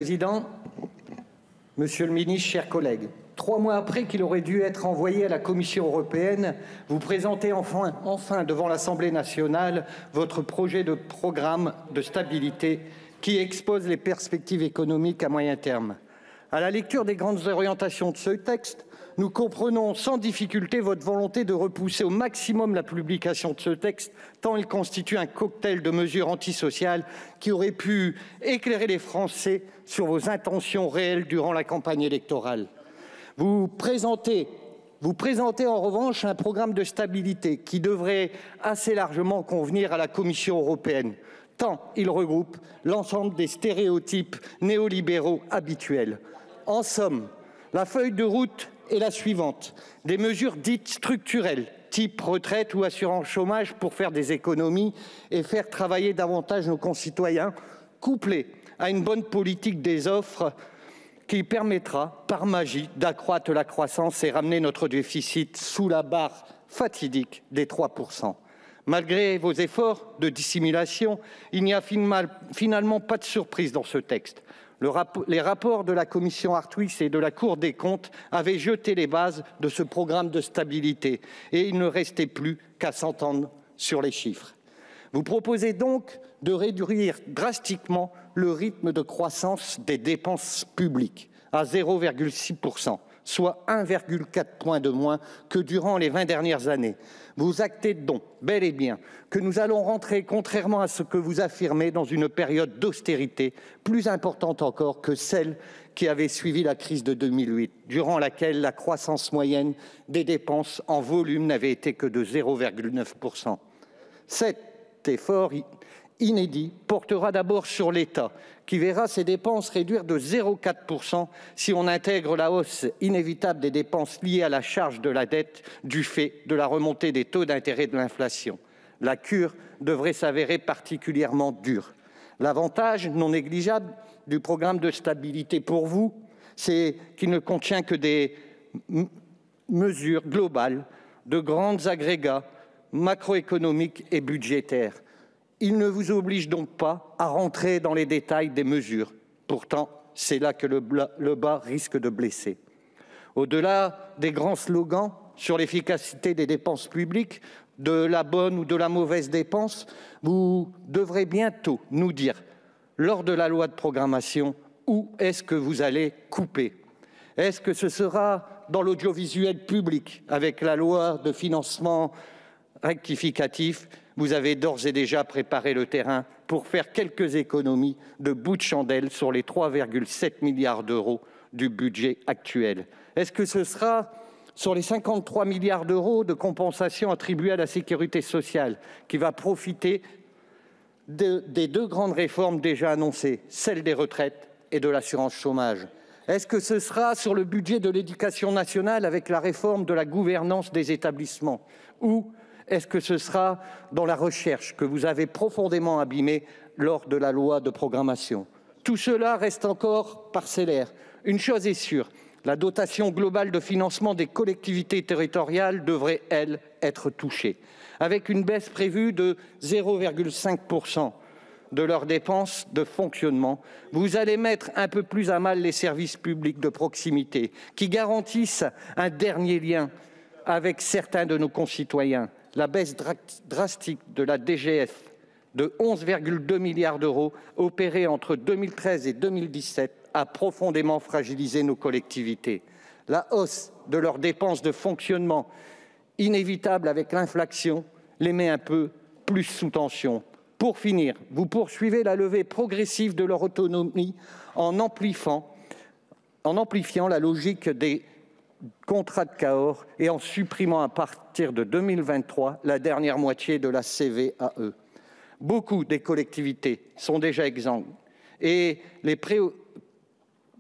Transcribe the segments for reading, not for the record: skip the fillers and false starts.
Président, Monsieur le Ministre, chers collègues, 3 mois après qu'il aurait dû être envoyé à la Commission européenne, vous présentez enfin devant l'Assemblée nationale votre projet de programme de stabilité qui expose les perspectives économiques à moyen terme. À la lecture des grandes orientations de ce texte, nous comprenons sans difficulté votre volonté de repousser au maximum la publication de ce texte, tant il constitue un cocktail de mesures antisociales qui auraient pu éclairer les Français sur vos intentions réelles durant la campagne électorale. Vous présentez en revanche un programme de stabilité qui devrait assez largement convenir à la Commission européenne, tant il regroupe l'ensemble des stéréotypes néolibéraux habituels. En somme, la feuille de route est la suivante. Des mesures dites structurelles, type retraite ou assurance chômage pour faire des économies et faire travailler davantage nos concitoyens, couplées à une bonne politique des offres qui permettra, par magie, d'accroître la croissance et ramener notre déficit sous la barre fatidique des 3%. Malgré vos efforts de dissimulation, il n'y a finalement pas de surprise dans ce texte. Les rapports de la commission Arthuis et de la Cour des comptes avaient jeté les bases de ce programme de stabilité et il ne restait plus qu'à s'entendre sur les chiffres. Vous proposez donc de réduire drastiquement le rythme de croissance des dépenses publiques à 0,6%, soit 1,4 point de moins que durant les 20 dernières années. Vous actez donc bel et bien que nous allons rentrer, contrairement à ce que vous affirmez, dans une période d'austérité plus importante encore que celle qui avait suivi la crise de 2008, durant laquelle la croissance moyenne des dépenses en volume n'avait été que de 0,9%. Cet effort inédit portera d'abord sur l'État, qui verra ses dépenses réduire de 0,4% si on intègre la hausse inévitable des dépenses liées à la charge de la dette du fait de la remontée des taux d'intérêt de l'inflation. La cure devrait s'avérer particulièrement dure. L'avantage non négligeable du programme de stabilité pour vous, c'est qu'il ne contient que des mesures globales de grands agrégats macroéconomiques et budgétaires. Il ne vous oblige donc pas à rentrer dans les détails des mesures. Pourtant, c'est là que le bas risque de blesser. Au-delà des grands slogans sur l'efficacité des dépenses publiques, de la bonne ou de la mauvaise dépense, vous devrez bientôt nous dire, lors de la loi de programmation, où est-ce que vous allez couper. Est-ce que ce sera dans l'audiovisuel public, avec la loi de financement rectificatif? Vous avez d'ores et déjà préparé le terrain pour faire quelques économies de bout de chandelle sur les 3,7 milliards d'euros du budget actuel. Est-ce que ce sera sur les 53 milliards d'euros de compensation attribués à la sécurité sociale qui va profiter des 2 grandes réformes déjà annoncées, celle des retraites et de l'assurance chômage? Est-ce que ce sera sur le budget de l'éducation nationale avec la réforme de la gouvernance des établissements? Ou est-ce que ce sera dans la recherche que vous avez profondément abîmée lors de la loi de programmation? Tout cela reste encore parcellaire. Une chose est sûre, la dotation globale de financement des collectivités territoriales devrait, elle, être touchée, avec une baisse prévue de 0,5% de leurs dépenses de fonctionnement. Vous allez mettre un peu plus à mal les services publics de proximité qui garantissent un dernier lien avec certains de nos concitoyens. La baisse drastique de la DGF de 11,2 milliards d'euros opérée entre 2013 et 2017 a profondément fragilisé nos collectivités. La hausse de leurs dépenses de fonctionnement, inévitable avec l'inflation, les met un peu plus sous tension. Pour finir, vous poursuivez la levée progressive de leur autonomie en amplifiant la logique des contrat de Cahors et en supprimant à partir de 2023 la dernière moitié de la CVAE. Beaucoup des collectivités sont déjà exsangues et les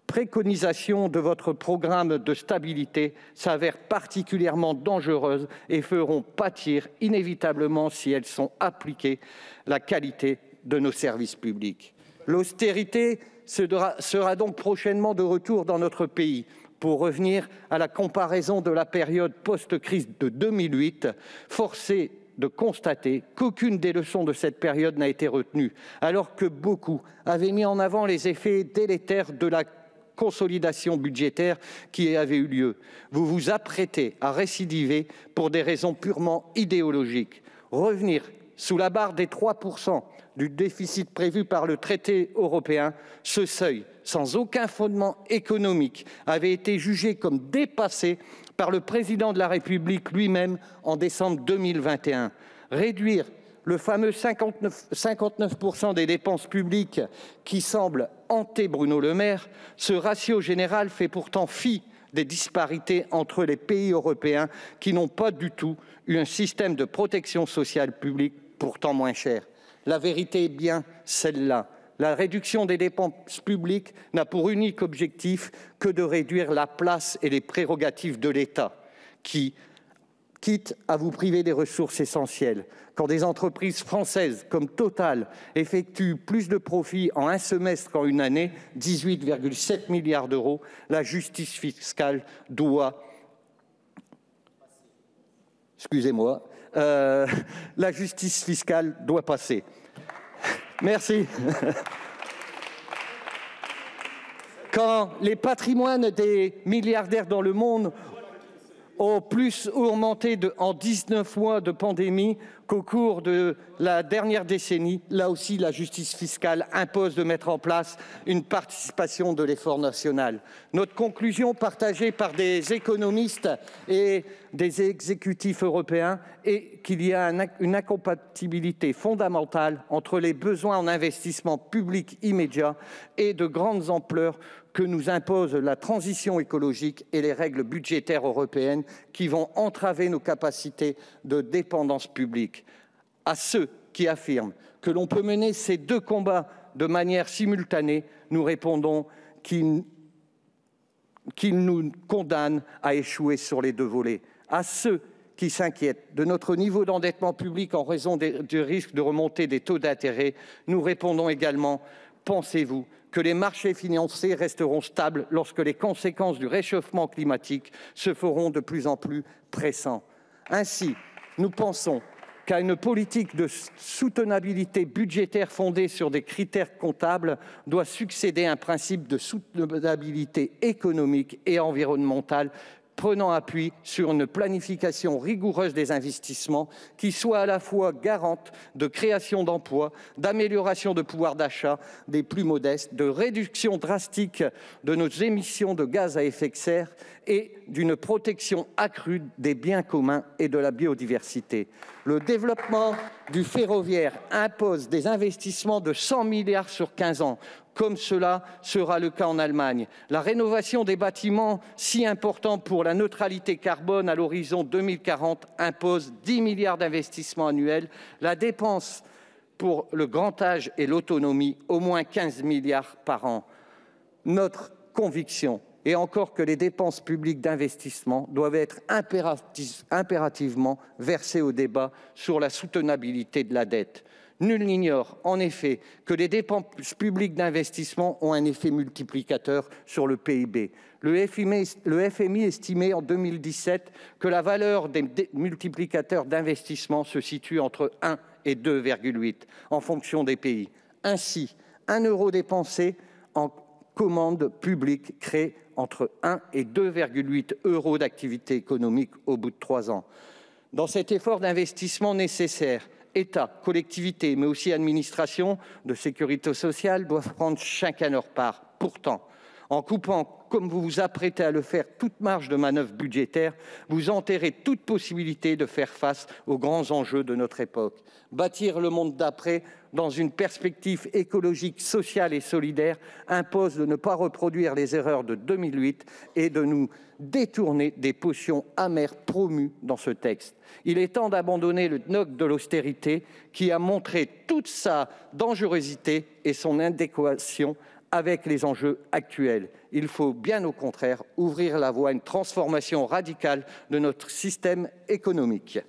préconisations de votre programme de stabilité s'avèrent particulièrement dangereuses et feront pâtir inévitablement, si elles sont appliquées, la qualité de nos services publics. L'austérité sera donc prochainement de retour dans notre pays. Pour revenir à la comparaison de la période post-crise de 2008, force est de constater qu'aucune des leçons de cette période n'a été retenue, alors que beaucoup avaient mis en avant les effets délétères de la consolidation budgétaire qui avait eu lieu. Vous vous apprêtez à récidiver pour des raisons purement idéologiques. Revenir sous la barre des 3% du déficit prévu par le traité européen, ce seuil, sans aucun fondement économique, avait été jugé comme dépassé par le président de la République lui-même en décembre 2021. Réduire le fameux 59% des dépenses publiques qui semble hanter Bruno Le Maire, ce ratio général fait pourtant fi des disparités entre les pays européens qui n'ont pas du tout eu un système de protection sociale publique pourtant moins cher. La vérité est bien celle-là. La réduction des dépenses publiques n'a pour unique objectif que de réduire la place et les prérogatives de l'État, qui, quitte à vous priver des ressources essentielles. Quand des entreprises françaises comme Total effectuent plus de profits en un semestre qu'en une année, 18,7 milliards d'euros, la justice fiscale doit... Excusez-moi, la justice fiscale doit passer. Merci. Quand les patrimoines des milliardaires dans le monde ont plus augmenté en 19 mois de pandémie qu'au cours de la dernière décennie, là aussi la justice fiscale impose de mettre en place une participation de l'effort national. Notre conclusion, partagée par des économistes et des exécutifs européens, est qu'il y a une incompatibilité fondamentale entre les besoins en investissement public immédiat et de grande ampleur que nous impose la transition écologique et les règles budgétaires européennes qui vont entraver nos capacités de dépendance publique. À ceux qui affirment que l'on peut mener ces deux combats de manière simultanée, nous répondons qu'ils nous condamnent à échouer sur les deux volets. À ceux qui s'inquiètent de notre niveau d'endettement public en raison du risque de remontée des taux d'intérêt, nous répondons également: pensez-vous que les marchés financiers resteront stables lorsque les conséquences du réchauffement climatique se feront de plus en plus pressantes? Ainsi, nous pensons qu'à une politique de soutenabilité budgétaire fondée sur des critères comptables doit succéder un principe de soutenabilité économique et environnementale prenant appui sur une planification rigoureuse des investissements qui soit à la fois garante de création d'emplois, d'amélioration de pouvoir d'achat des plus modestes, de réduction drastique de nos émissions de gaz à effet de serre et d'une protection accrue des biens communs et de la biodiversité. Le développement du ferroviaire impose des investissements de 100 milliards sur 15 ans, comme cela sera le cas en Allemagne. La rénovation des bâtiments, si important pour la neutralité carbone à l'horizon 2040, impose 10 milliards d'investissements annuels. La dépense pour le grand âge et l'autonomie, au moins 15 milliards par an. Notre conviction est encore que les dépenses publiques d'investissement doivent être impérativement versées au débat sur la soutenabilité de la dette. Nul n'ignore en effet que les dépenses publiques d'investissement ont un effet multiplicateur sur le PIB. Le FMI estimait en 2017 que la valeur des multiplicateurs d'investissement se situe entre 1 et 2,8 en fonction des pays. Ainsi, 1 euro dépensé en commande publique crée entre 1 et 2,8 euros d'activité économique au bout de 3 ans. Dans cet effort d'investissement nécessaire, État, collectivités, mais aussi administrations de sécurité sociale doivent prendre chacun leur part. Pourtant, en coupant, comme vous vous apprêtez à le faire, toute marge de manœuvre budgétaire, vous enterrez toute possibilité de faire face aux grands enjeux de notre époque. Bâtir le monde d'après dans une perspective écologique, sociale et solidaire impose de ne pas reproduire les erreurs de 2008 et de nous détourner des potions amères promues dans ce texte. Il est temps d'abandonner le dogme de l'austérité qui a montré toute sa dangerosité et son adéquation avec les enjeux actuels. Il faut bien au contraire ouvrir la voie à une transformation radicale de notre système économique.